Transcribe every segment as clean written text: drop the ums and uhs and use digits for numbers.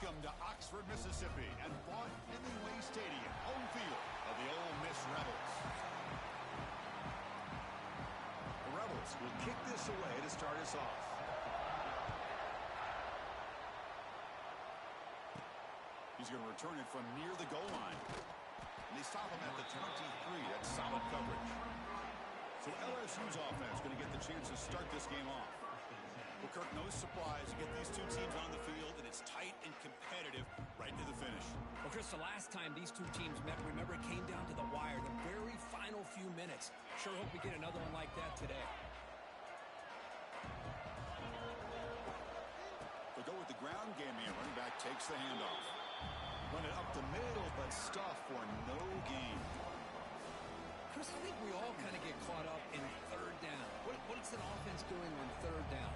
Welcome to Oxford, Mississippi, and Vaught Hemingway Stadium, home field of the Ole Miss Rebels. The Rebels will kick this away to start us off. He's going to return it from near the goal line. And they stop him at the 23. That's solid coverage. So LSU's offense going to get the chance to start this game off. Well, Kirk, no surprise. You get these two teams on the field, and it's tight and competitive right to the finish. Well, Chris, the last time these two teams met, remember, it came down to the wire, the very final few minutes. Sure hope we get another one like that today. They go with the ground game here. Running back takes the handoff. Run it up the middle, but stuff for no gain. Chris, I think we all kind of get caught up in third down. What's an offense doing on third down?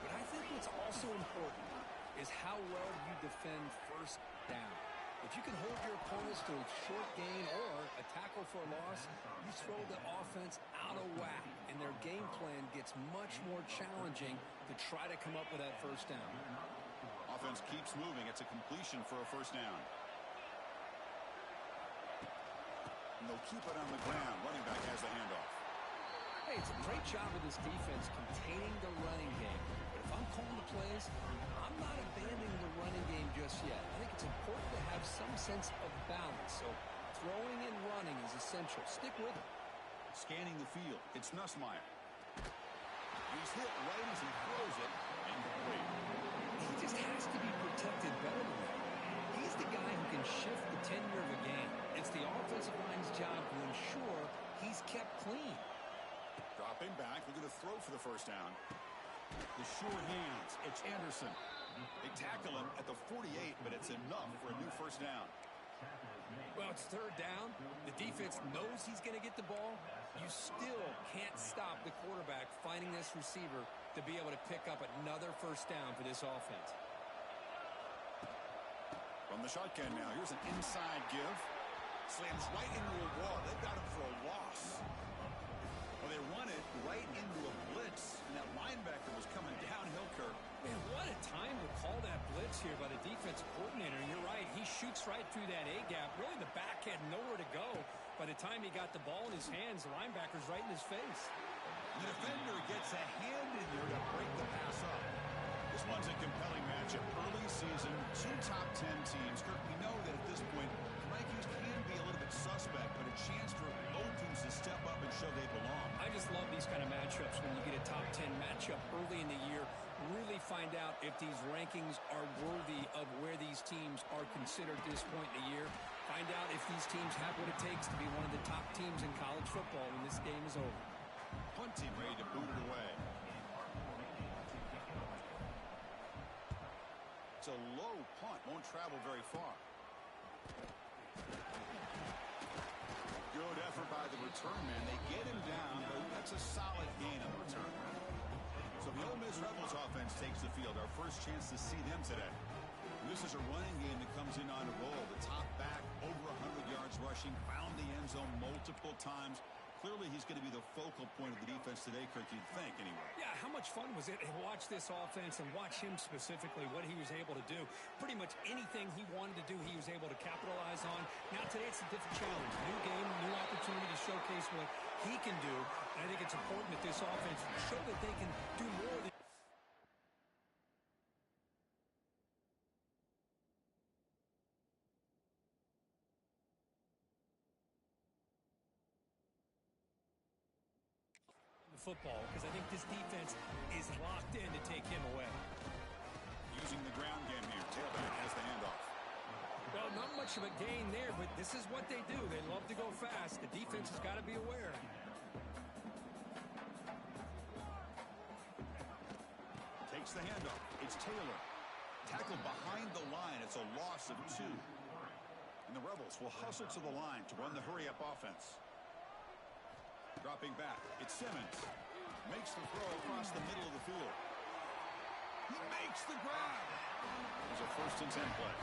But I think what's also important is how well you defend first down. If you can hold your opponents to a short gain or a tackle for a loss, you throw the offense out of whack, and their game plan gets much more challenging to try to come up with that first down. Offense keeps moving. It's a completion for a first down. And they'll keep it on the ground. Running back has the handoff. Hey, it's a great job of this defense containing the running game. But if I'm calling the plays, I'm not abandoning the running game just yet. I think it's important to have some sense of balance. So throwing and running is essential. Stick with it. Scanning the field. It's Nussmeier. He's hit right as he throws it. And great. He just has to be protected better than that. He's the guy who can shift the tenure of a game. It's the offensive line's job to ensure he's kept clean. Dropping back, looking to throw for the first down. The short hands, it's Anderson. They tackle him at the 48, but it's enough for a new first down. Well, it's third down. The defense knows he's going to get the ball. You still can't stop the quarterback finding this receiver to be able to pick up another first down for this offense. From the shotgun now, here's an inside give. Slams right into a wall. They've got him for a loss. Well, they run it right into a blitz, and that linebacker was coming downhill, Kirk. Man, what a time to call that blitz here by the defensive coordinator. And you're right, he shoots right through that A-gap. Really, the back had nowhere to go. By the time he got the ball in his hands, the linebacker's right in his face. The defender gets a hand in there to break the pass up. This one's a compelling matchup. Early season, two top 10 teams. Kirk, we know that at this point, the rankings can be a little bit suspect, but a chance for both teams to step up and show they belong. I just love these kind of matchups when you get a top 10 matchup early in the year. Really find out if these rankings are worthy of where these teams are considered at this point in the year. Find out if these teams have what it takes to be one of the top teams in college football when this game is over. Punt team ready to boot it away. It's a low punt. Won't travel very far. Good effort by the return man. They get him down, but that's a solid gain on the return. So the Ole Miss Rebels offense takes the field. Our first chance to see them today. And this is a running game that comes in on a roll. The top back, over 100 yards rushing, found the end zone multiple times. Clearly, he's going to be the focal point of the defense today, Kirk, you'd think, anyway. Yeah, how much fun was it to watch this offense and watch him specifically, what he was able to do. Pretty much anything he wanted to do, he was able to capitalize on. Now, today, it's a different challenge. New game, new opportunity to showcase what he can do. And I think it's important that this offense show that they can do more than football, because I think this defense is locked in to take him away. Using the ground game here. Tailback has the handoff. Well, not much of a gain there, but this is what they do. They love to go fast. The defense has got to be aware. Takes the handoff. It's Taylor. Tackled behind the line. It's a loss of 2. And the Rebels will hustle to the line to run the hurry-up offense. Dropping back, it's Simmons. Makes the throw across the middle of the field. He makes the grab. There's a 1st and 10 play.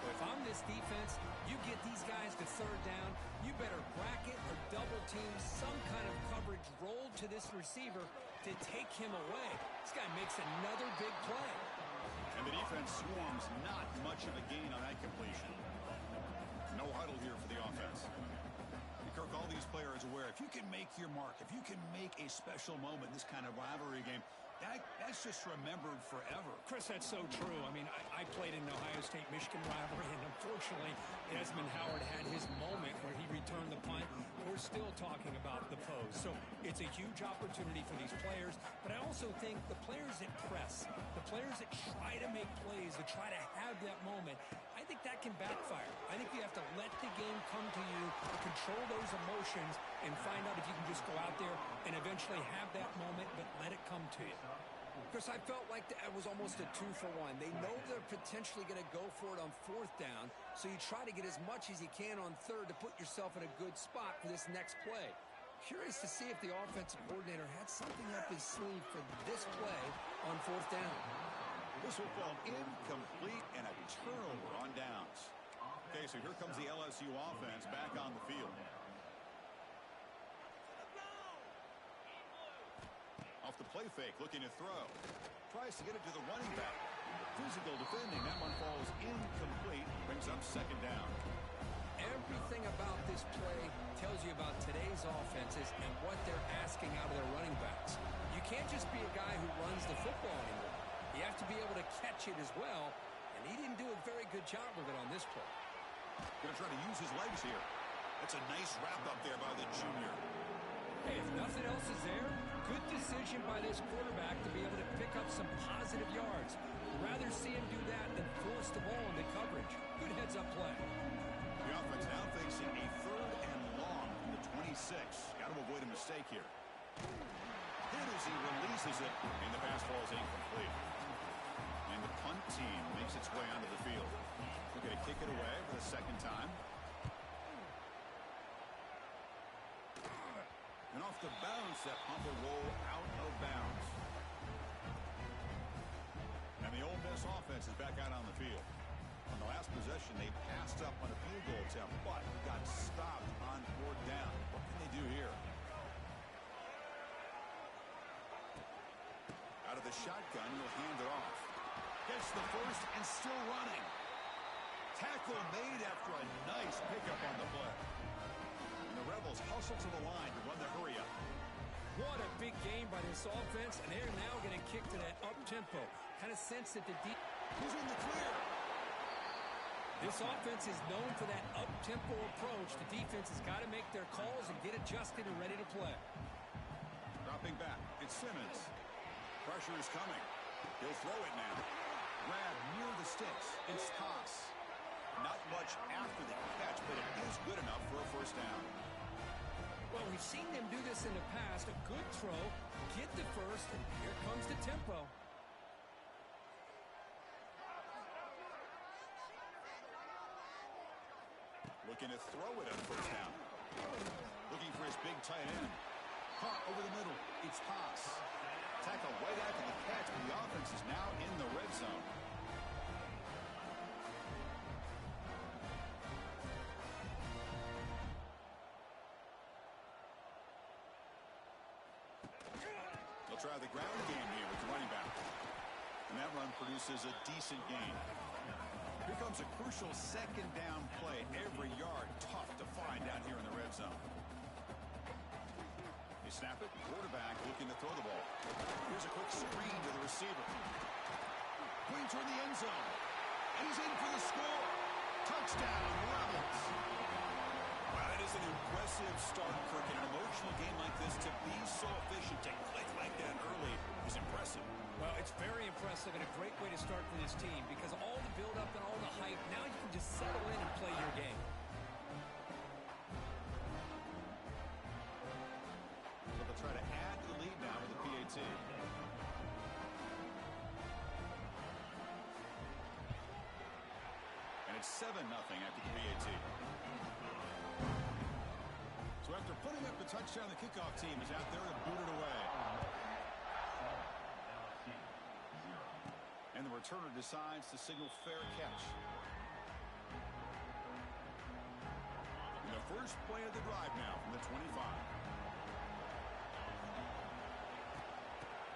Well, if I'm this defense, you get these guys to third down, you better bracket or double team some kind of coverage rolled to this receiver to take him away. This guy makes another big play. And the defense swarms, not much of a gain on that completion. No huddle here for the offense. Kirk, all these players aware, if you can make your mark, if you can make a special moment in this kind of rivalry game, that's just remembered forever. Chris, that's so true. I mean, I played in the Ohio State-Michigan rivalry, and unfortunately, Desmond Howard had his moment where he returned the punt. We're still talking about the pose. So it's a huge opportunity for these players, but I also think the players that press, the players that try to make plays, that try to have that moment, I think that can backfire. I think you have to let the game come to you, control those emotions, and find out if you can just go out there and eventually have that moment, but let it come to you. Chris, I felt like that was almost a 2-for-1. They know they're potentially going to go for it on 4th down, so you try to get as much as you can on 3rd to put yourself in a good spot for this next play. Curious to see if the offensive coordinator had something up his sleeve for this play on 4th down. This will fall incomplete and a turnover on downs. Okay, so here comes the LSU offense back on the field. Off the play fake, looking to throw. Tries to get it to the running back. Physical defending. That one falls incomplete. Brings up 2nd down. Everything about this play tells you about today's offenses and what they're asking out of their running backs. You can't just be a guy who runs the football anymore. You have to be able to catch it as well, and he didn't do a very good job of it on this play. Going to try to use his legs here. That's a nice wrap up there by the junior. Hey, if nothing else is there, good decision by this quarterback to be able to pick up some positive yards. Rather see him do that than force the ball into coverage. Good heads-up play. The offense now facing a 3rd and long from the 26. Got to avoid a mistake here. Hit as he releases it, and the pass ball is incomplete. And the punt team makes its way onto the field. We're going to kick it away for the 2nd time. And off the bounce, that punt will roll out of bounds. And the Ole Miss offense is back out on the field. On the last possession, they passed up on a field goal attempt, but got stopped on 4th down. What can they do here? Out of the shotgun, he'll hand it off. Gets the first and still running. Tackle made after a nice pickup on the play. And the Rebels hustle to the line to run the hurry up. What a big game by this offense, and they're now going to kick to that up-tempo. Kind of sense that the deep... He's in the clear. This offense is known for that up-tempo approach. The defense has got to make their calls and get adjusted and ready to play. Dropping back, it's Simmons. Pressure is coming. He'll throw it now. Grab near the sticks. It's Haas. Not much after the catch, but it is good enough for a 1st down. Well, we've seen them do this in the past. A good throw, get the first, and here comes the tempo. Looking to throw it on 1st down. Looking for his big tight end. Caught over the middle. It's Haas. Tackle right after the catch, but the offense is now in the red zone. They'll try the ground game here with the running back. And that run produces a decent gain. Here comes a crucial 2nd down play. Every yard tough to find down here in the red zone. They snap it. Quarterback looking to throw the ball. Here's a quick screen to the receiver. Going toward the end zone. And he's in for the score. Touchdown, Rebels. Wow, that is an impressive start, Kirk. In an emotional game like this, to be so efficient, to click like that early is impressive. Well, it's very impressive and a great way to start for this team because all the build-up and all the hype, now you can just settle in and play your game. So they'll try to add to the lead now with the PAT. And it's 7-0 after the PAT. So after putting up the touchdown, the kickoff team is out there to boot it away. And the returner decides to signal fair catch. And the first play of the drive now from the 25.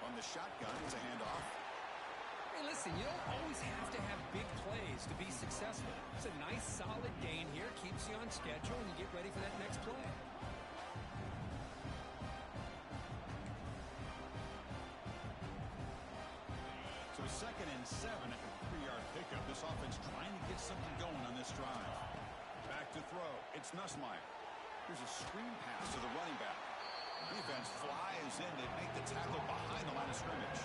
On the shotgun, it's a handoff. Hey, listen, you don't always have to have big plays to be successful. It's a nice, solid gain here. Keeps you on schedule, and you get ready for that next play. So 2nd and 7 at the 3-yard pickup. This offense trying to get something going on this drive. Back to throw. It's Nussmeier. Here's a screen pass to the running back. Defense flies in to make the tackle behind the line of scrimmage.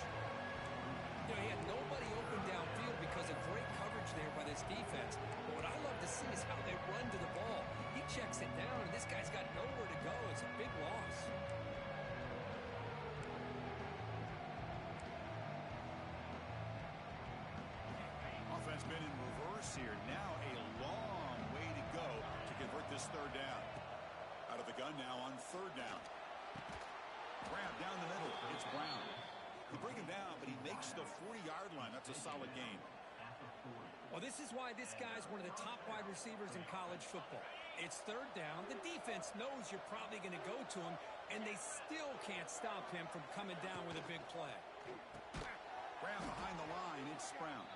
You know, he had nobody open downfield because of great coverage there by this defense. But what I love to see is how they run to the ball. He checks it down, and this guy's got nowhere to go. It's a big loss. Offense been in reverse here. Now a long way to go to convert this 3rd down. Out of the gun now on 3rd down. Grab down the middle. It's Brown. They bring him down, but he makes the 40-yard line. That's a solid gain. Well, this is why this guy's one of the top wide receivers in college football. It's 3rd down. The defense knows you're probably going to go to him, and they still can't stop him from coming down with a big play. Grab behind the line. It's Brown.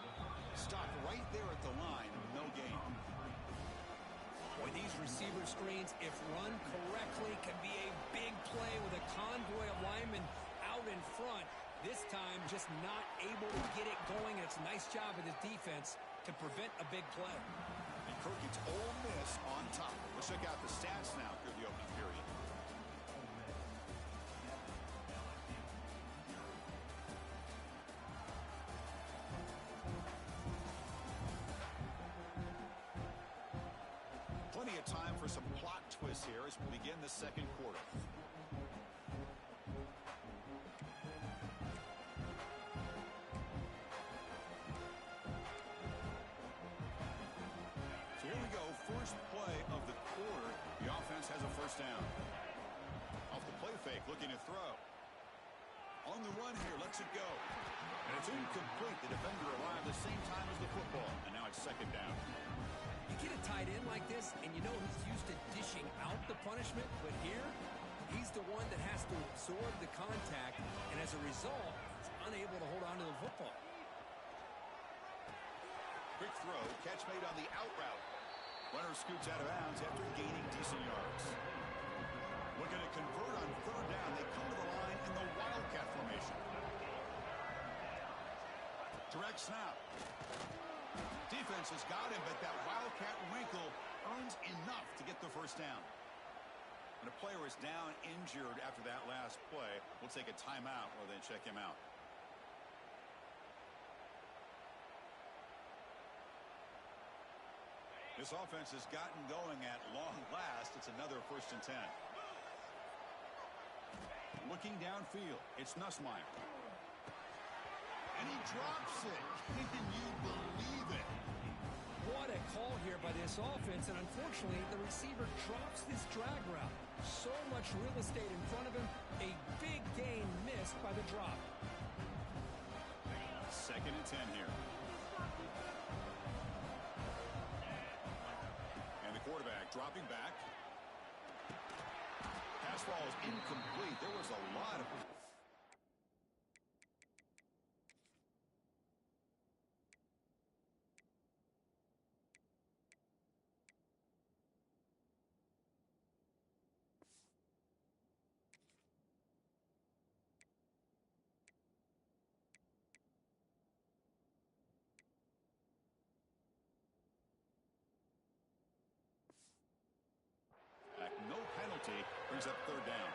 Stopped right there at the line. No gain. Boy, these receiver screens, if run correctly, can be a big play with a convoy of linemen out in front. This time, just not able to get it going. It's a nice job of the defense to prevent a big play. And Kirk gets Ole Miss on top. Let's check out the stats now through the opening period. Plenty of time for some plot twists here as we begin the 2nd quarter. So here we go, first play of the quarter. The offense has a 1st down. Off the play fake, looking to throw. On the run here, lets it go. And it's incomplete. The defender arrived the same time as the football. And now it's 2nd down. You get a tight end like this, and you know he's used to dishing out the punishment, but here, he's the one that has to absorb the contact, and as a result, he's unable to hold on to the football. Quick throw, catch made on the out route. Runner scoots out of bounds after gaining decent yards. Looking to convert on 3rd down. They come to the line in the Wildcat formation. Direct snap. Defense has got him, but that Wildcat wrinkle earns enough to get the 1st down. And a player is down injured after that last play. We'll take a timeout or then check him out. This offense has gotten going at long last. It's another 1st and 10. Looking downfield, it's Nussmeier. And he drops it. Can you believe it? What a call here by this offense, and unfortunately, the receiver drops this drag route. So much real estate in front of him, a big gain missed by the drop. 2nd and 10 here. And the quarterback dropping back. Pass ball is incomplete. There was a lot of... No penalty brings up 3rd down.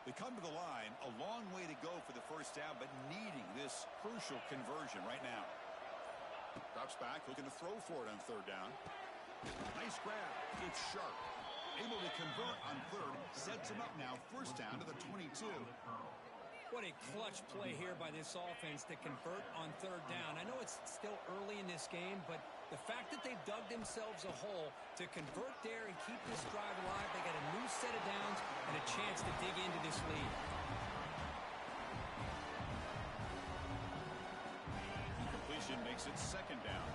They come to the line, a long way to go for the 1st down, but needing this crucial conversion right now. Drops back, looking to throw for it on 3rd down. Nice grab. It's sharp. Able to convert on 3rd. Sets him up now. 1st down to the 22. What a clutch play here by this offense to convert on 3rd down. I know it's still early in this game, but The fact that they've dug themselves a hole to convert there and keep this drive alive, they got a new set of downs and a chance to dig into this lead. Incompletion makes it second down.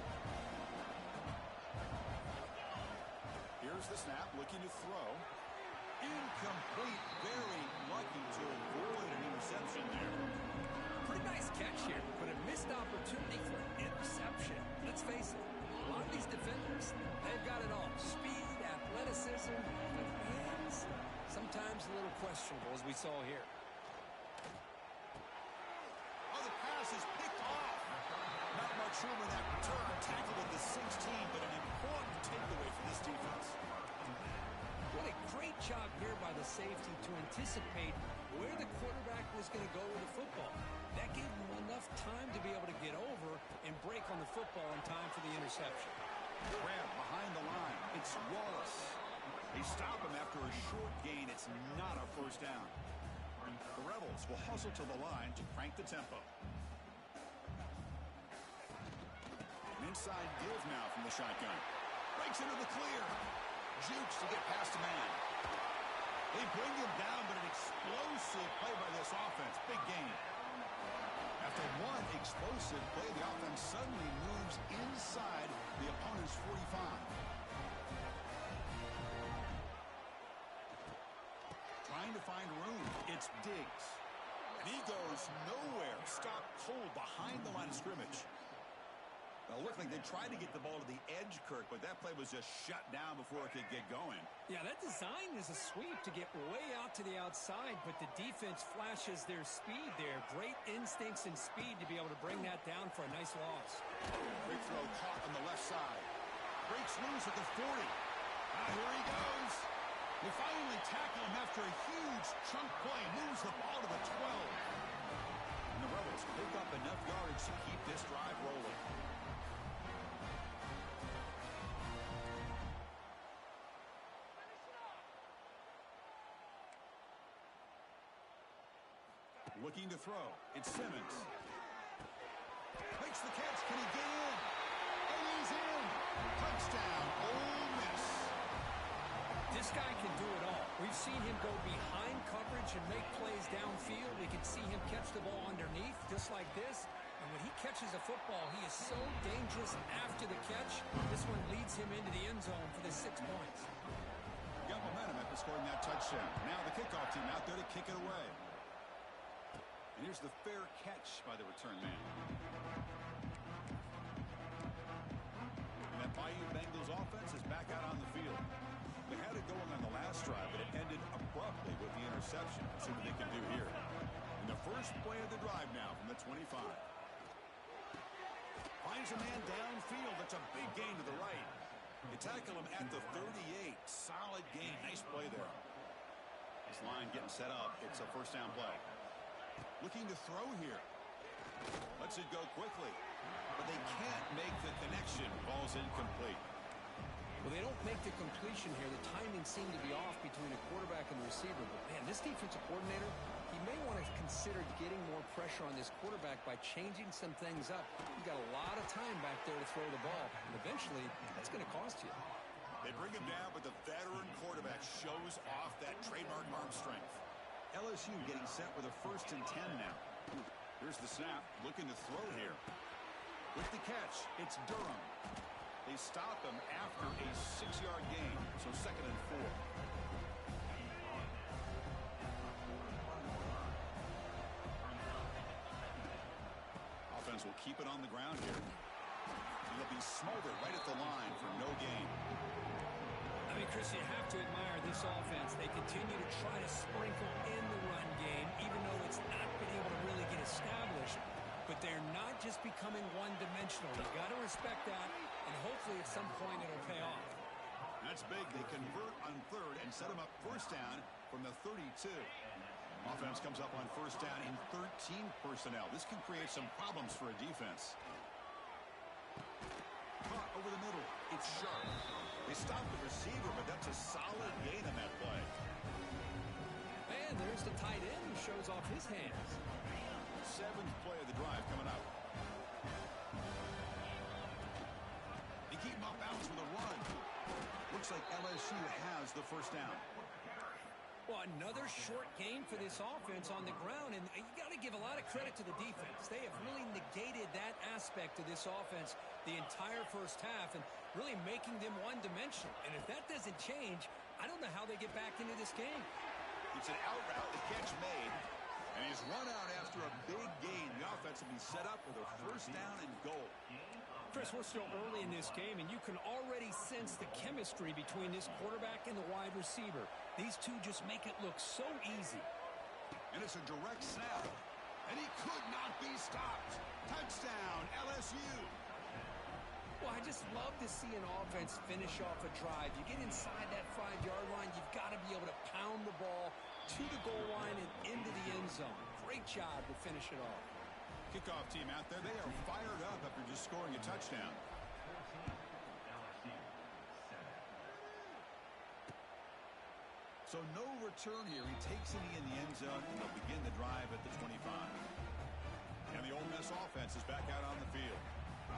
Here's the snap, looking to throw. Incomplete, very lucky to avoid an interception there. Pretty nice catch here, but a missed opportunity for an interception. Let's face it, a lot of these defenders, they've got it all. Speed, athleticism, but hands, sometimes a little questionable, as we saw here. Oh, the pass is picked off. Not much room in that return. Tackled at the 16, but an important takeaway for this defense. What a great job here by the safety to anticipate where the quarterback was going to go with the football. That gave him enough time to be able to get over and break on the football in time for the interception. Grab behind the line. It's Wallace. They stop him after a short gain. It's not a first down. The Rebels will hustle to the line to crank the tempo. An inside deals now from the shotgun. Breaks into the clear. Jukes to get past a man. They bring him down, but an explosive play by this offense. Big gain. After one explosive play, the offense suddenly moves inside the opponent's 45. Trying to find room. It's Diggs. And he goes nowhere. Stopped cold behind the line of scrimmage. Well, it looked like they tried to get the ball to the edge, Kirk, but that play was just shut down before it could get going. Yeah, that design is a sweep to get way out to the outside, but the defense flashes their speed there. Great instincts and speed to be able to bring that down for a nice loss. Big throw caught on the left side. Breaks loose at the 40. Here he goes. They finally tackle him after a huge chunk play. Moves the ball to the 12. And the Rebels pick up enough yardage to keep this drive rolling. Looking to throw. It's Simmons. Makes the catch. Can he get in? And he's in. Touchdown, Ole Miss. This guy can do it all. We've seen him go behind coverage and make plays downfield. We can see him catch the ball underneath, just like this. And when he catches a football, he is so dangerous after the catch. This one leads him into the end zone for the 6 points. Got momentum after scoring that touchdown. Now the kickoff team out there to kick it away. And here's the fair catch by the return man. And that Bayou Bengals offense is back out on the field. They had it going on the last drive, but it ended abruptly with the interception. Let's see what they can do here. In the first play of the drive now from the 25. Finds a man downfield. That's a big gain to the right. They tackle him at the 38. Solid gain. Nice play there. This line getting set up. It's a first down play. Looking to throw here. Lets it go quickly. But they can't make the connection. Ball's incomplete. Well, they don't make the completion here. The timing seemed to be off between the quarterback and the receiver. But, man, this defensive coordinator, he may want to consider getting more pressure on this quarterback by changing some things up. You got a lot of time back there to throw the ball. And eventually, that's going to cost you. They bring him down, but the veteran quarterback shows off that trademark arm strength. LSU getting set with a 1st and 10 now. Here's the snap. Looking to throw here. With the catch, it's Durham. They stop him after a 6-yard gain, so 2nd and 4. Offense will keep it on the ground here. He'll be smothered right at the line for no gain. I mean, Chris, you have to admire this offense. They continue to try to sprinkle in the run game, even though it's not been able to really get established. But they're not just becoming one-dimensional. You got to respect that, and hopefully at some point it'll pay off. That's big. They convert on 3rd and set him up first down from the 32. Offense comes up on first down in 13 personnel. This can create some problems for a defense. Caught over the middle. It's sharp. They stop the receiver, but that's a solid gain on that play. And there's the tight end who shows off his hands. 7th play of the drive coming up. keep him off balance with a run. Looks like LSU has the first down. Well, another short game for this offense on the ground, and you got to give a lot of credit to the defense. They have really negated that aspect of this offense the entire first half and really making them one-dimensional. And if that doesn't change, I don't know how they get back into this game. It's an out route, the catch made, and he's run out after a big gain. The offense will be set up with a first down and goal. Chris, we're still early in this game, and you can already sense the chemistry between this quarterback and the wide receiver. These two just make it look so easy. And it's a direct snap, and he could not be stopped. Touchdown, LSU. Well, I just love to see an offense finish off a drive. You get inside that 5-yard line, you've got to be able to pound the ball to the goal line and into the end zone. Great job to finish it off. Kickoff team out there, they are fired up after just scoring a touchdown. So no return here. He takes it in the end zone, and they'll begin the drive at the 25. And the Ole Miss offense is back out on the field.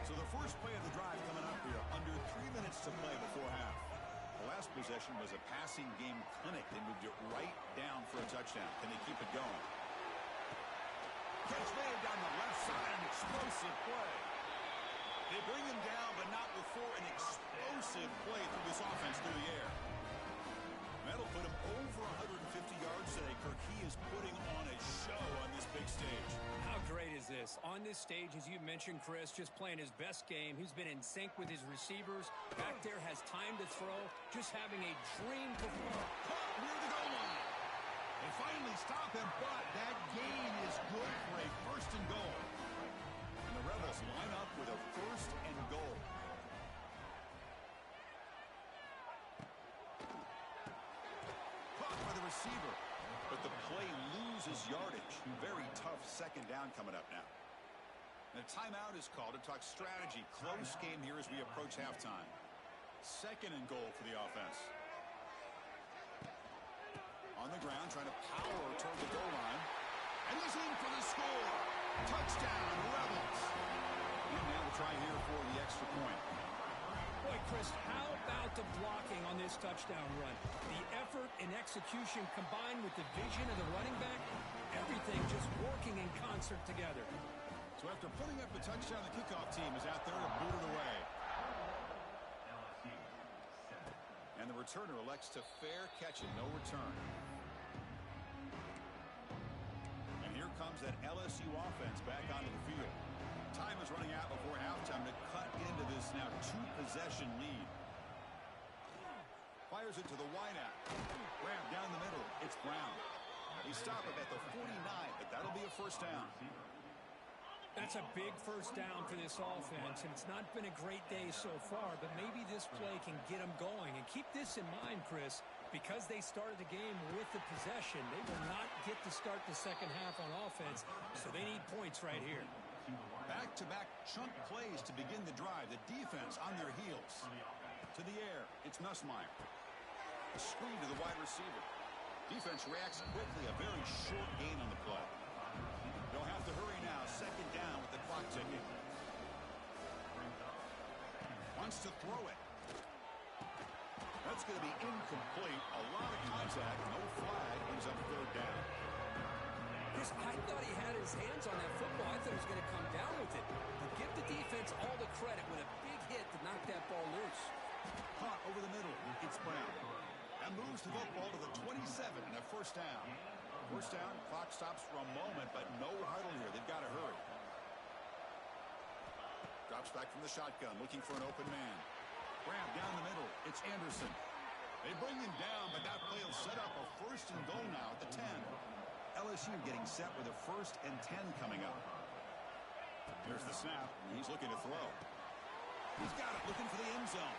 So the first play of the drive coming up here, under 3 minutes to play before half. The last possession was a passing game clinic. They moved it right down for a touchdown. Can they keep it going? Catch made down the left side, an explosive play. They bring him down, but not before an explosive play through this offense through the air. That'll put him over 150 yards today. Kirk, he is putting on a show on this big stage. How great is this? On this stage, as you mentioned, Chris, just playing his best game. He's been in sync with his receivers. Back there, has time to throw. Just having a dream performance. Caught near the goal line. They finally stop him, but that gain is good for a first and goal. And the Rebels line up with a first and goal. Caught by the receiver, but the play loses yardage. Very tough second down coming up now. And a timeout is called to talk strategy. Close game here as we approach halftime. Second and goal for the offense. On the ground, trying to power toward the goal line. And he's in for the score. Touchdown, Rebels. And now the try here for the extra point. Boy, Chris, how about the blocking on this touchdown run? The effort and execution combined with the vision of the running back, everything just working in concert together. So after putting up the touchdown, the kickoff team is out there to boot it away. And the returner elects to fair catch it, no return. And here comes that LSU offense back onto the field. Time is running out before halftime to cut into this now two-possession lead. Fires it to the wideout. Grab down the middle. It's Brown. He stopped him at the 49, but that'll be a first down. That's a big first down for this offense, and it's not been a great day so far, but maybe this play can get them going. And keep this in mind, Chris, because they started the game with the possession, they will not get to start the second half on offense, so they need points right here. Back-to-back chunk plays to begin the drive. The defense on their heels. To the air, it's Nussmeier. A screen to the wide receiver. Defense reacts quickly, a very short gain on the play. They'll have to hurry now, second down with the clock ticking. Wants to throw it. That's going to be incomplete. A lot of contact, no flag, brings up third down. Chris, I thought he had his hands on that football. I thought he was going to come down with it. But give the defense all the credit with a big hit to knock that ball loose. Caught over the middle. It's Brown. And moves the football to the 27 and a first down. First down, clock stops for a moment, but no huddle here. They've got to hurry. Drops back from the shotgun, looking for an open man. Grab down the middle. It's Anderson. They bring him down, but that play will set up a first and goal now at the 10. LSU getting set with a first and 10 coming up. Here's the snap. He's looking to throw. He's got it, looking for the end zone.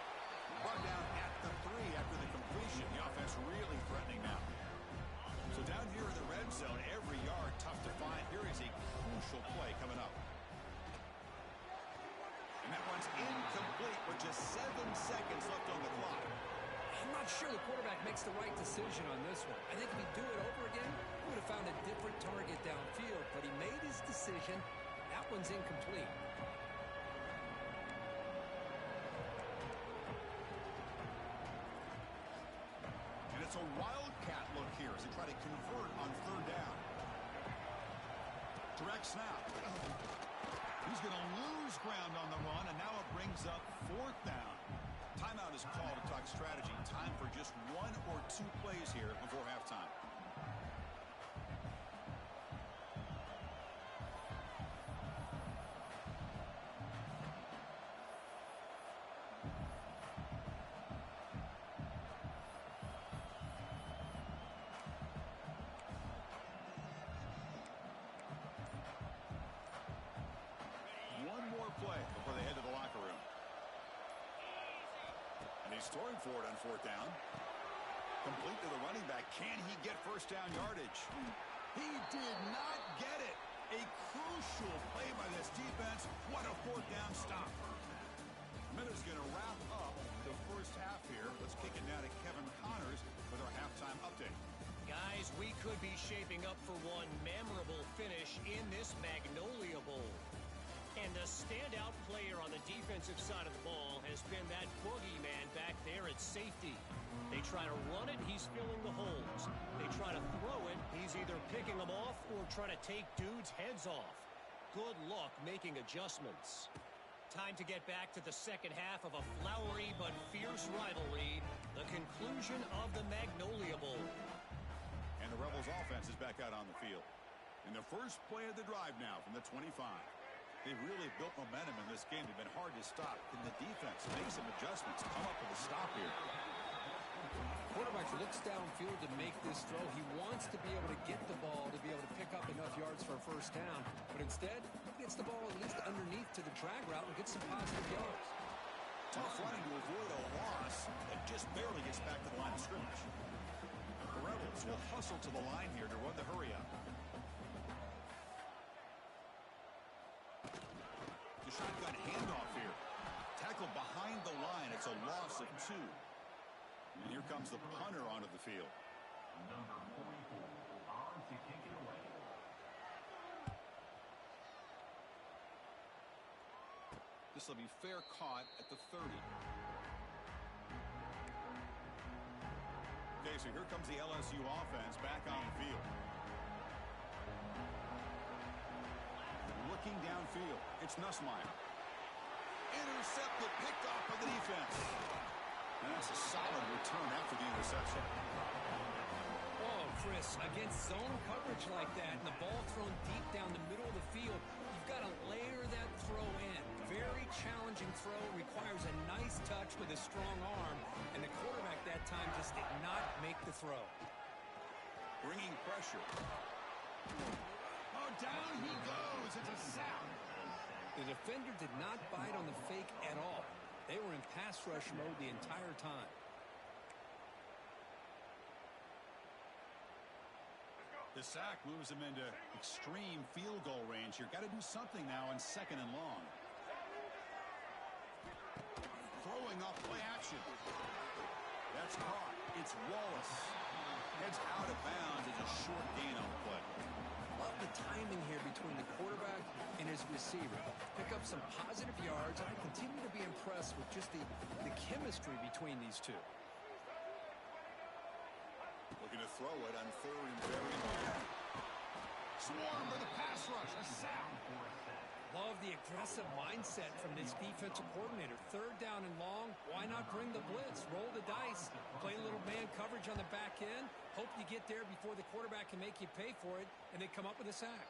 Brought down at the 3 after the completion. The offense really threatening now. So down here in the red zone, every yard tough to find. Here is a crucial play coming up. And that one's incomplete with just 7 seconds left on the clock. I'm not sure the quarterback makes the right decision on this one. I think if he'd do it over again, he would have found a different target downfield. But he made his decision. That one's incomplete. Back snap. He's going to lose ground on the run, and now it brings up 4th down. Timeout is called to talk strategy. Time for just 1 or 2 plays here before halftime. Play before they head to the locker room. And he's throwing for it on 4th down. Complete to the running back. Can he get first down yardage? He did not get it. A crucial play by this defense. What a 4th down stop. Minute's going to wrap up the first half here. Let's kick it now to Kevin Connors with our halftime update. Guys, we could be shaping up for one memorable finish in this Magnolia Bowl. And the standout player on the defensive side of the ball has been that boogeyman back there at safety. They try to run it, he's filling the holes. They try to throw it, he's either picking them off or trying to take dudes' heads off. Good luck making adjustments. Time to get back to the second half of a flowery but fierce rivalry, the conclusion of the Magnolia Bowl. And the Rebels offense is back out on the field. In the first play of the drive now from the 25. They've really built momentum in this game. They've been hard to stop. Can the defense make some adjustments, come up with a stop here? Quarterback looks downfield to make this throw. He wants to be able to get the ball to be able to pick up enough yards for a first down. But instead, he gets the ball at least underneath to the drag route and gets some positive yards. Tough running to avoid a loss that just barely gets back to the line of scrimmage. The Rebels will hustle to the line here to run the hurry up. Shotgun handoff here. Tackle behind the line. It's a loss of 2. And here comes the punter onto the field. Number 44 on to kick it away. This will be fair caught at the 30. Okay, so here comes the LSU offense back on the field. Looking downfield, it's Nussmeier. Intercepted, picked off by the defense. And that's a solid return after the interception. Oh, Chris, against zone coverage like that and the ball thrown deep down the middle of the field, you've got to layer that throw in. Very challenging throw, requires a nice touch with a strong arm, and the quarterback that time just did not make the throw. Bringing pressure. Down he goes. It's a sack. The defender did not bite on the fake at all. They were in pass rush mode the entire time. The sack moves him into extreme field goal range here. Got to do something now on 2nd and long. Throwing off play action. That's caught. It's Wallace. Heads out of bounds. It's a short gain on the play. Love the timing here between the quarterback and his receiver. Pick up some positive yards. I continue to be impressed with just the chemistry between these two. Looking to throw it on 3rd and very long. Swarm for the pass rush. A sack. Love the aggressive mindset from this defensive coordinator. 3rd down and long. Why not bring the blitz? Roll the dice. Play a little man coverage on the back end. Hope you get there before the quarterback can make you pay for it, and they come up with a sack.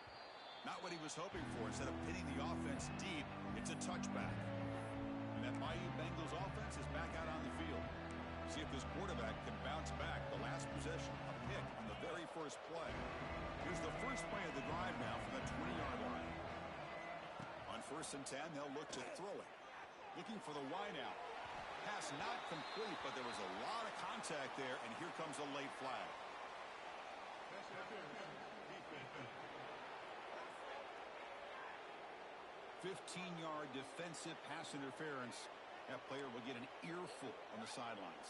Not what he was hoping for. Instead of pitting the offense deep, it's a touchback. And that Bayou Bengals offense is back out on the field. See if this quarterback can bounce back. The last possession, a pick on the very first play. Here's the first play of the drive now from the 20-yard line. On 1st and 10, they'll look to throw it. Looking for the wide out. Pass not complete, but there was a lot of contact there, and here comes a late flag. 15-yard defensive pass interference. That player will get an earful on the sidelines.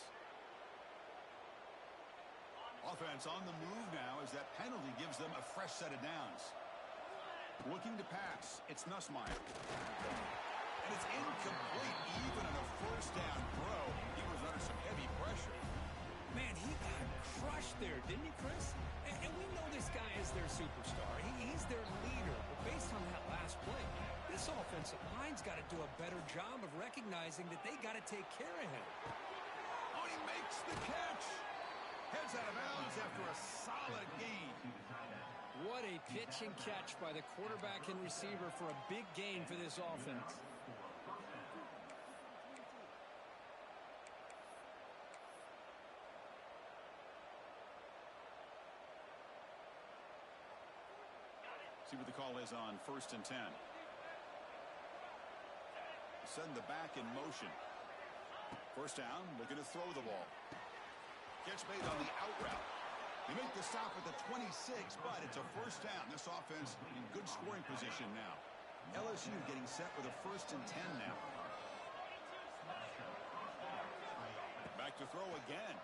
Offense on the move now as that penalty gives them a fresh set of downs. Looking to pass. It's Nussmeier. And it's incomplete even on a first down throw. He was under some heavy pressure. Man, he got crushed there, didn't he, Chris? And we know this guy is their superstar. He's their leader. But offensive line's got to do a better job of recognizing that they got to take care of him. Oh, he makes the catch. Heads out of bounds after a solid gain. What a pitch and catch by the quarterback and receiver for a big gain for this offense. See what the call is on 1st and 10. Send the back in motion. First down, looking to throw the ball. Catch made on the out route. They make the stop at the 26, but it's a first down. This offense in good scoring position now. LSU getting set with a 1st and 10 now. Back to throw again.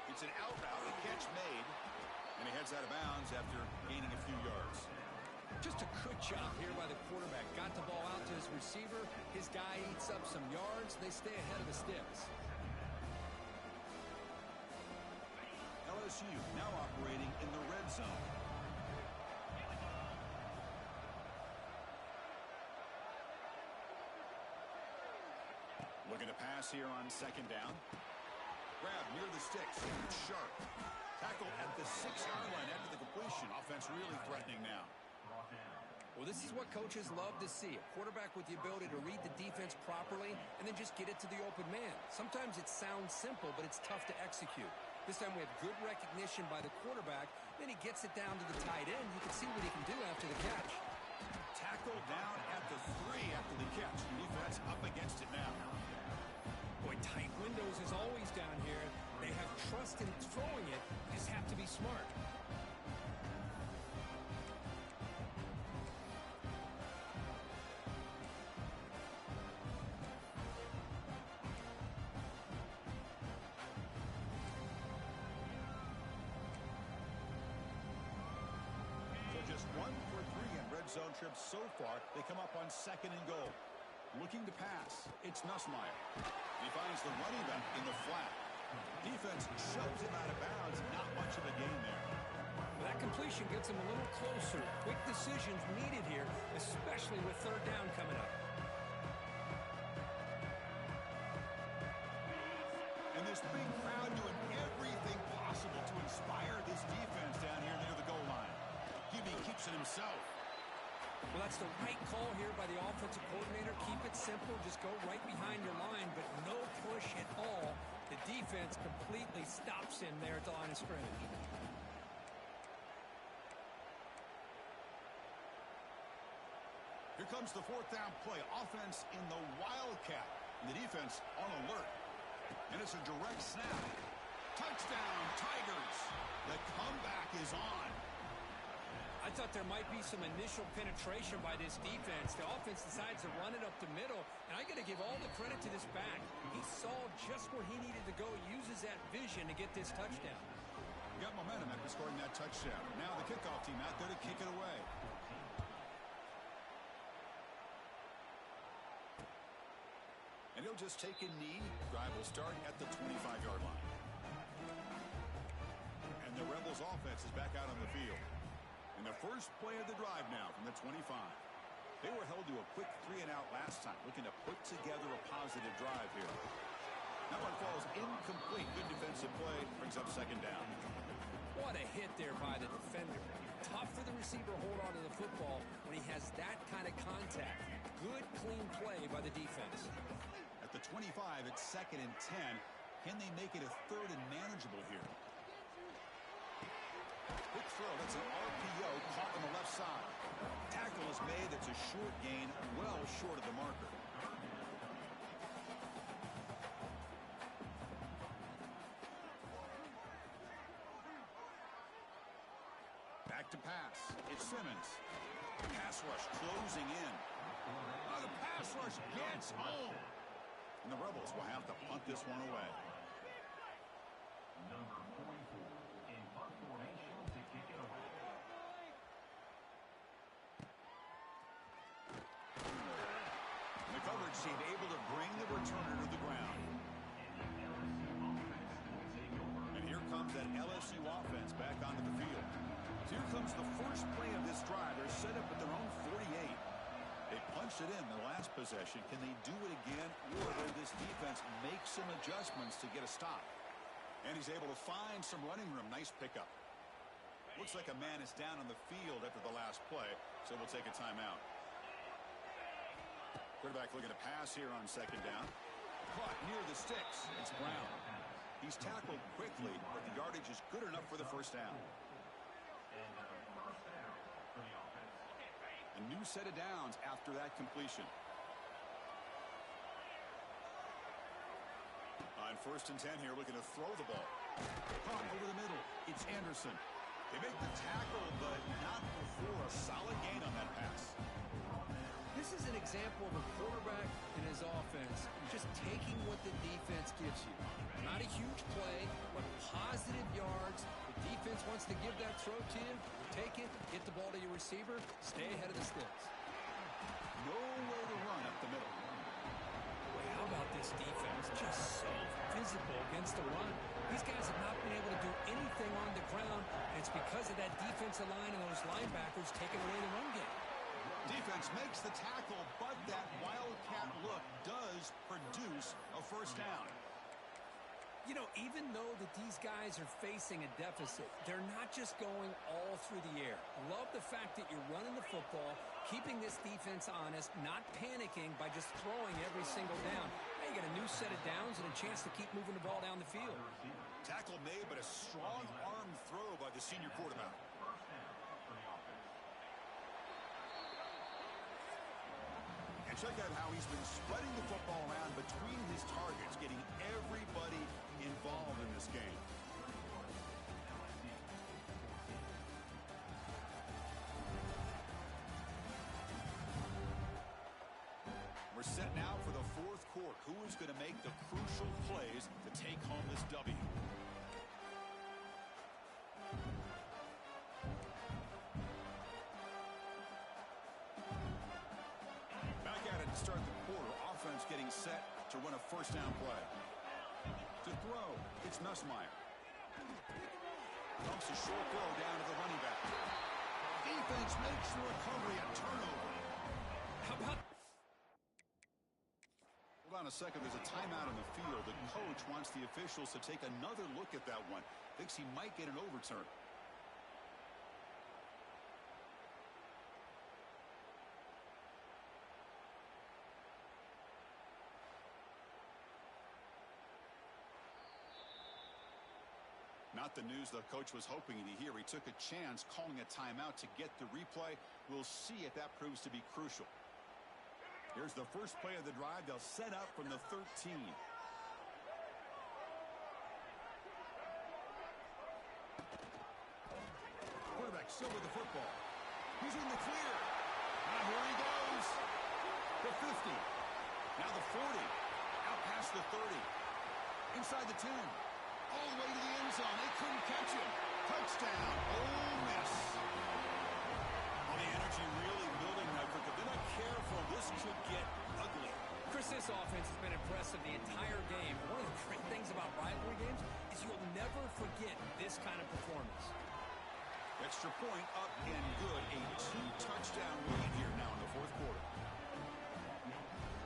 It's an out route, a catch made. And he heads out of bounds after gaining a few yards. Just a good job here by the quarterback. Got the ball out to his receiver. His guy eats up some yards. They stay ahead of the sticks. LSU now operating in the red zone. Looking to pass here on 2nd down. Grab near the sticks. Sharp. Tackle at the 6-yard line after the completion. Offense really threatening now. Well, this is what coaches love to see. A quarterback with the ability to read the defense properly and then just get it to the open man. Sometimes it sounds simple, but it's tough to execute. This time we have good recognition by the quarterback. Then he gets it down to the tight end. You can see what he can do after the catch. Tackle down at the 3 after the catch. Defense up against it now. Boy, tight windows is always down here. They have trust in throwing it. You just have to be smart. So just 1 for 3 in red zone trips so far. They come up on 2nd and goal. Looking to pass. It's Nussmeier. He finds the running back in the flat. Defense shoves him out of bounds. Not much of a gain there. Well, that completion gets him a little closer. Quick decisions needed here, especially with 3rd down coming up. And this big crowd doing everything possible to inspire this defense down here near the goal line. Gibby keeps it himself. Well, that's the right call here by the offensive coordinator. Keep it simple. Just go right behind your line, but no push at all. The defense completely stops him there at the line of scrimmage. Here comes the 4th down play. Offense in the Wildcat. And the defense on alert. And it's a direct snap. Touchdown, Tigers. The comeback is on. I thought there might be some initial penetration by this defense. The offense decides to run it up the middle, and I got to give all the credit to this back. He saw just where he needed to go, uses that vision to get this touchdown. Got momentum after scoring that touchdown. Now the kickoff team out there to kick it away. And he'll just take a knee. Drive will start at the 25-yard line. And the Rebels offense is back out on the field. In the first play of the drive now from the 25. They were held to a quick 3-and-out last time, looking to put together a positive drive here. That one falls incomplete. Good defensive play, brings up 2nd down. What a hit there by the defender. Tough for the receiver to hold on to the football when he has that kind of contact. Good, clean play by the defense. At the 25, it's 2nd and 10. Can they make it a 3rd and manageable here? Quick throw, that's an RPO caught on the left side. Tackle is made, that's a short gain, well short of the marker. Back to pass, it's Simmons. Pass rush closing in. Oh, the pass rush gets home. And the Rebels will have to punt this one away. Number 44 in punt formation to kick it away. The coverage team able to bring the returner to the ground. And here comes that LSU offense back onto the field. So here comes the first play of this drive. They're set up at their own 48. They punched it in the last possession. Can they do it again, or will this defense make some adjustments to get a stop? And he's able to find some running room. Nice pickup. Looks like a man is down on the field after the last play, so we'll take a timeout. Quarterback looking to pass here on second down. Caught near the sticks. It's Brown. He's tackled quickly, but the yardage is good enough for the first down. A new set of downs after that completion. On 1st and 10 here, looking to throw the ball. Caught over the middle. It's Anderson. They make the tackle, but not before a solid gain on that pass. This is an example of a quarterback and his offense just taking what the defense gives you. Not a huge play, but positive yards. The defense wants to give that throw to you. Take it, get the ball to your receiver, stay ahead of the sticks. Nowhere to run up the middle. Boy, how about this defense? Just so physical against the run. These guys have not been able to do anything on the ground, and it's because of that defensive line and those linebackers taking away the run game. Defense makes the tackle, but that wildcat look does produce a first down. You know, even though that these guys are facing a deficit, they're not just going all through the air. Love the fact that you're running the football, keeping this defense honest, not panicking by just throwing every single down. Now you got a new set of downs and a chance to keep moving the ball down the field. Tackle made, but a strong arm throw by the senior quarterback. And check out how he's been spreading the football around between his targets, getting everybody involved in this game. We're set now for the fourth quarter. Who is going to make the crucial plays to take home this W? Back at it to start the quarter. Offense getting set to run a first down play. To throw, it's Nussmeier. Dumps a short throw down to the running back. Defense makes the recovery, a turnover. How about... Hold on a second, there's a timeout in the field. The coach wants the officials to take another look at that one. Thinks he might get an overturn. Not the news the coach was hoping to hear. He took a chance calling a timeout to get the replay. We'll see if that proves to be crucial. Here's the first play of the drive. They'll set up from the 13. Quarterback still with the football. He's in the clear. And here he goes. The 50. Now the 40. Out past the 30. Inside the 10. All the way to the end zone. They couldn't catch him. Touchdown. Ole Miss. Well, the energy really building now. If they're not careful, this could get ugly. Chris, this offense has been impressive the entire game. One of the great things about rivalry games is you'll never forget this kind of performance. Extra point up and good. A 2-touchdown lead here now in the fourth quarter.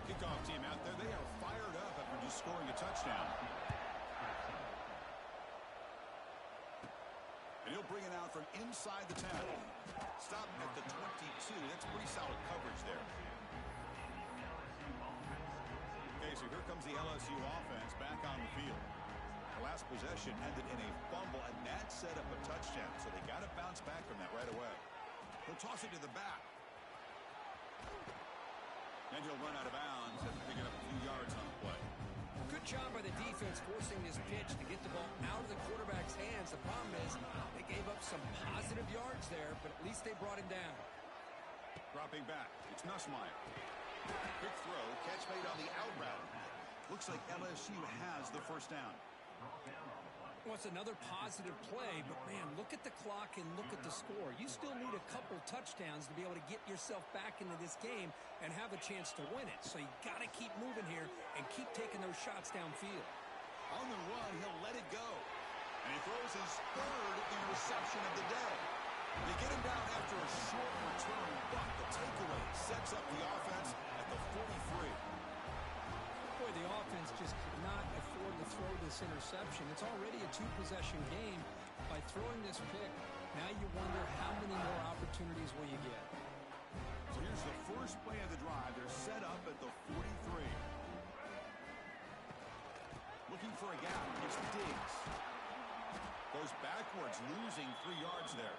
Kickoff team out there. They are fired up after just scoring a touchdown. And he'll bring it out from inside the 10. Stop at the 22. That's pretty solid coverage there. Okay, so here comes the LSU offense back on the field. The last possession ended in a fumble, and that set up a touchdown. So they got to bounce back from that right away. He'll toss it to the back. And he'll run out of bounds after picking up a few yards on the play. Good job by the defense forcing this pitch to get the ball out of the quarterback's hands. The problem is they gave up some positive yards there, but at least they brought him down. Dropping back, it's Nussmeier. Quick throw, catch made on the out route. Looks like LSU has the first down. Well, it's another positive play, but man, look at the clock and look at the score. You still need a couple touchdowns to be able to get yourself back into this game and have a chance to win it. So you got to keep moving here and keep taking those shots downfield. On the run, he'll let it go. And he throws his third interception of the day. They get him down after a short return, but the takeaway, sets up the offense at the 43. Boy, the offense just could not afford to throw this interception. It's already a two-possession game. By throwing this pick, now you wonder how many more opportunities will you get. So here's the first play of the drive. They're set up at the 43. Looking for a gap. It's Diggs. Goes backwards, losing 3 yards there.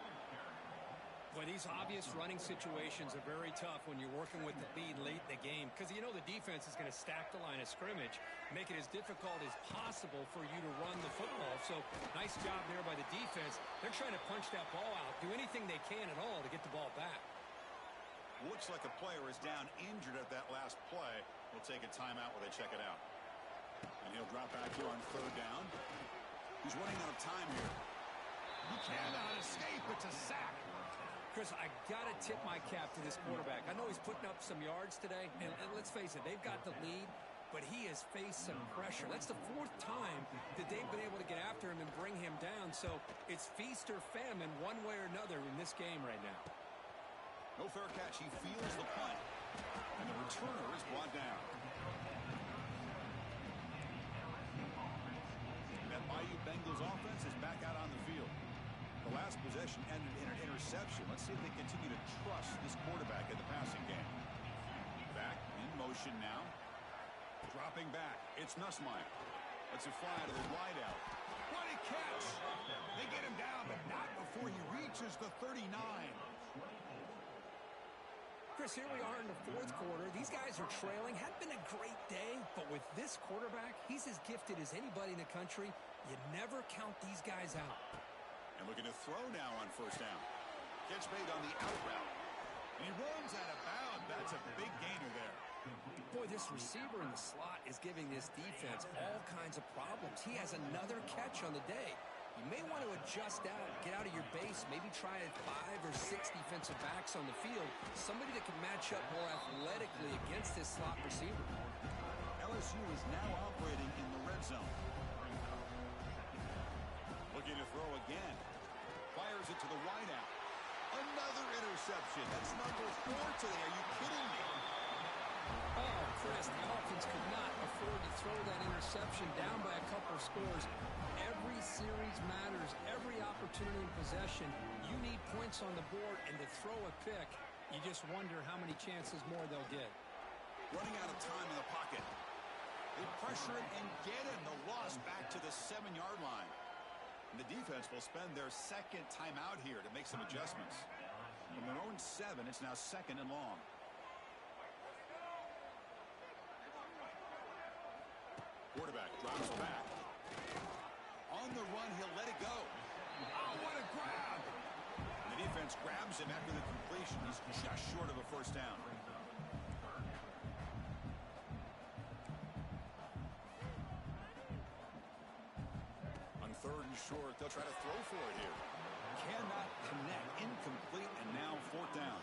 Boy, these obvious running situations are very tough when you're working with the lead late in the game because you know the defense is going to stack the line of scrimmage, make it as difficult as possible for you to run the football. So nice job there by the defense. They're trying to punch that ball out, do anything they can at all to get the ball back. Looks like a player is down injured at that last play. We'll take a timeout while they check it out. And he'll drop back here on 3rd down. He's running out of time here. He cannot escape. It's a sack. Chris, I got to tip my cap to this quarterback. I know he's putting up some yards today, and let's face it, they've got the lead, but he has faced some pressure. That's the 4th time that they've been able to get after him and bring him down, so it's feast or famine one way or another in this game right now. No fair catch. He feels the punt, and the returner is brought down. That Bayou Bengals offense is back out on the field. The last possession ended in an interception. Let's see if they continue to trust this quarterback in the passing game. Back in motion now. Dropping back. It's Nussmeier. Let's it fly to the wideout. What a catch! They get him down, but not before he reaches the 39. Chris, here we are in the 4th quarter. These guys are trailing. Hadn't been a great day, but with this quarterback, he's as gifted as anybody in the country. You never count these guys out. And looking to throw now on 1st down. Catch made on the out route. And he runs out of bounds. That's a big gainer there. Boy, this receiver in the slot is giving this defense all kinds of problems. He has another catch on the day. You may want to adjust out, get out of your base, maybe try 5 or 6 defensive backs on the field. Somebody that can match up more athletically against this slot receiver. LSU is now operating in the red zone. Looking to throw again. Fires it to the wideout. Another interception. That's number 4 today. Are you kidding me? Oh, Chris, the offense could not afford to throw that interception down by a couple of scores. Every series matters. Every opportunity in possession. You need points on the board, and to throw a pick, you just wonder how many chances more they'll get. Running out of time in the pocket. They pressure it and get him. The loss back to the 7-yard line. And the defense will spend their 2nd timeout here to make some adjustments. From their own 7, it's now 2nd and long. Quarterback drops back. On the run, he'll let it go. Oh, what a grab! And the defense grabs him after the completion. He's just short of a 1st down. On 3rd and short, they'll try to throw for it here. Cannot connect. Incomplete, and now 4th down.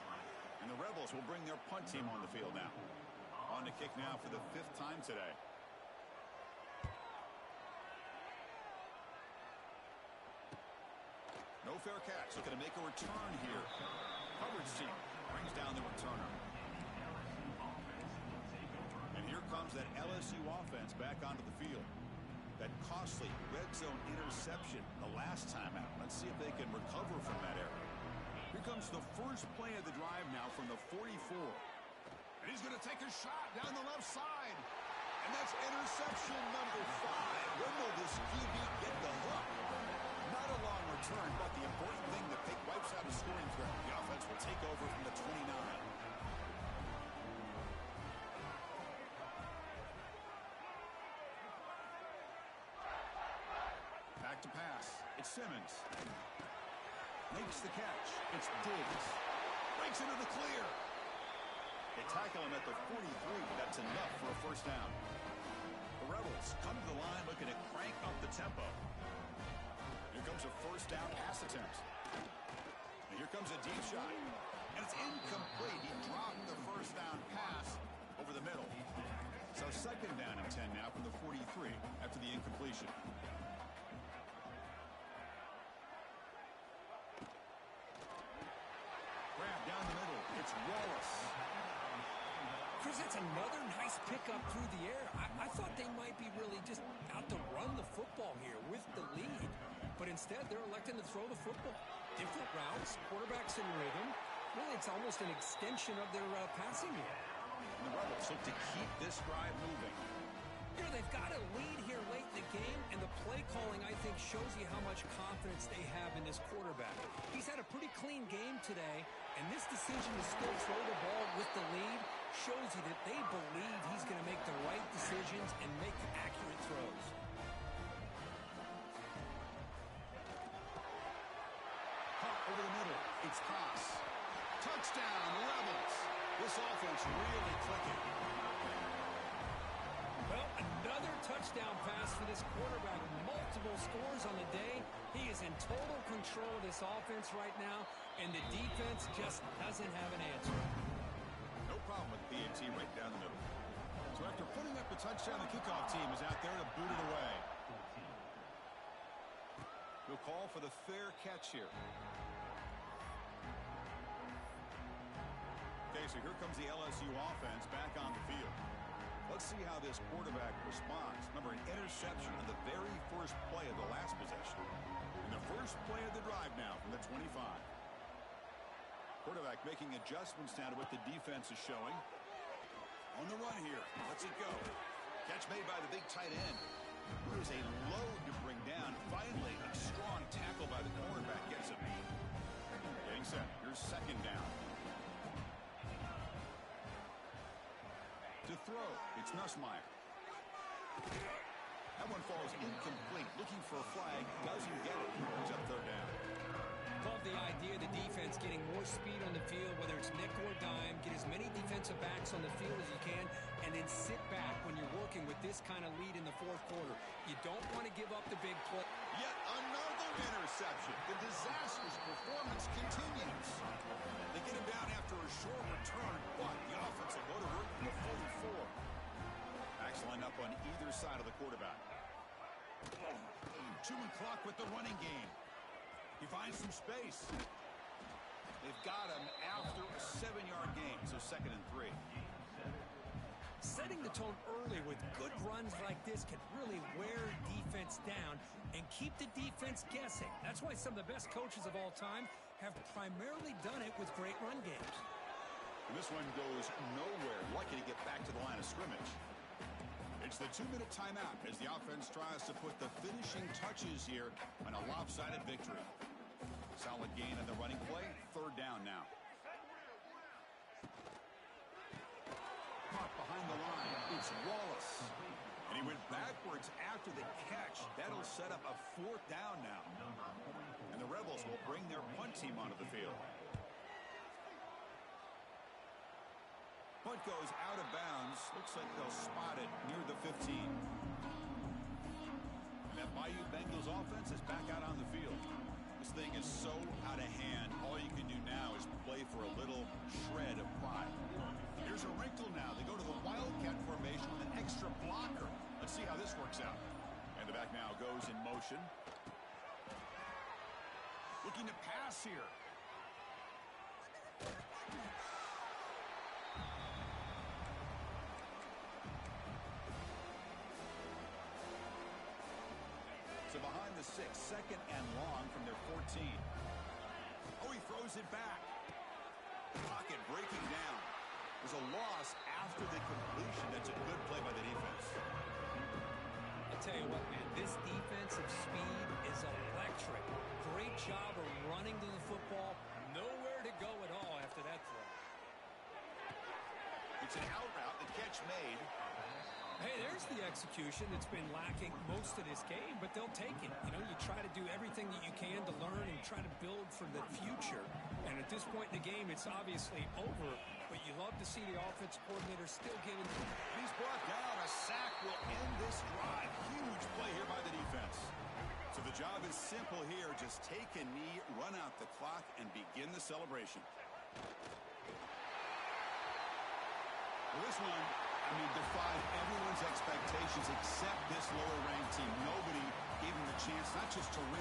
And the Rebels will bring their punt team on the field now. On to kick now for the 5th time today. No fair catch. Looking to make a return here. Coverage team brings down the returner. And here comes that LSU offense back onto the field. That costly red zone interception the last time out. Let's see if they can recover from that error. Here comes the first play of the drive now from the 44. And he's going to take a shot down the left side. And that's interception number 5. When will this QB get the hook? Not a long return, but the important thing, the pick wipes out a scoring threat. The offense will take over from the 29. Back to pass. It's Simmons. Makes the catch. It's Diggs. Breaks into the clear. They tackle him at the 43, but that's enough for a 1st down. The Rebels come to the line looking to crank up the tempo. Here comes a 1st down pass attempt. And here comes a deep shot. And it's incomplete. He dropped the 1st down pass over the middle. So 2nd down and 10 now from the 43 after the incompletion. Grab down the middle. It's Wallace. Chris, that's another nice pickup through the air. I thought they might be really just out to run the football here with the lead. But instead, they're electing to throw the football. Different routes, quarterbacks in rhythm. Really, it's almost an extension of their passing game. And the Rebels look to keep this drive moving. You know, they've got a lead here late in the game, and the play calling, I think, shows you how much confidence they have in this quarterback. He's had a pretty clean game today, and this decision to still throw the ball with the lead shows you that they believe he's going to make the right decisions and make accurate throws. Pop over the middle. It's Haas. Touchdown, Rebels. This offense really clicking. Well, another touchdown pass for this quarterback. Multiple scores on the day. He is in total control of this offense right now, and the defense just doesn't have an answer. No problem with PAT right down the middle. So after putting up the touchdown, the kickoff team is out there to boot it away. We'll call for the fair catch here. Okay, so here comes the LSU offense back on the field. Let's see how this quarterback responds. Remember, an interception on the very first play of the last possession. And the first play of the drive now from the 25. Quarterback making adjustments now to what the defense is showing. On the run here. Let's it go. Catch made by the big tight end. It was a load to bring down. Finally, a strong tackle by the cornerback gets him. Getting set. Here's second down. To throw, it's Nussmeier. That one falls incomplete. Looking for a flag, doesn't get it. Brings up third down. Love the idea of the defense getting more speed on the field, whether it's nickel or dime, get as many defensive backs on the field as you can, and then sit back when you're working with this kind of lead in the fourth quarter. You don't want to give up the big play. Yet another interception. The disastrous performance continues. They get him down after a short return, but the offense will go to work in the 44. Backs line up on either side of the quarterback. Chewing clock with the running game. He finds some space. They've got him after a 7-yard gain, so 2nd and 3. Setting the tone early with good runs like this can really wear defense down and keep the defense guessing. That's why some of the best coaches of all time have primarily done it with great run games. And this one goes nowhere. Lucky to get back to the line of scrimmage. It's the 2-minute timeout as the offense tries to put the finishing touches here on a lopsided victory. Solid gain on the running play. Third down now. Caught behind the line. It's Wallace. And he went backwards after the catch. That'll set up a 4th down now. And the Rebels will bring their punt team onto the field. Punt goes out of bounds. Looks like they'll spot it near the 15. And that Bayou Bengals offense is back out on the field. This thing is so out of hand. All you can do now is play for a little shred of pride. Here's a wrinkle now. They go to the Wildcat formation with an extra blocker. Let's see how this works out. And the back now goes in motion. Looking to pass here. So behind the 6, 2nd and long from their 14. Oh, he throws it back. Pocket breaking down. There's a loss after the completion. That's a good play by the defense. I'll tell you what, man, this defensive speed is electric. Great job of running to the football. Nowhere to go at all after that throw. It's an out route. The catch made. Hey, there's the execution that's been lacking most of this game, but they'll take it. You know, you try to do everything that you can to learn and try to build for the future. And at this point in the game, it's obviously over, but you love to see the offense coordinator still giving. He's brought down. A sack will end this drive. Huge play here by the defense. So the job is simple here. Just take a knee, run out the clock, and begin the celebration. Well, this one, I mean, defied everyone's expectations except this lower-ranked team. Nobody gave them the chance not just to win,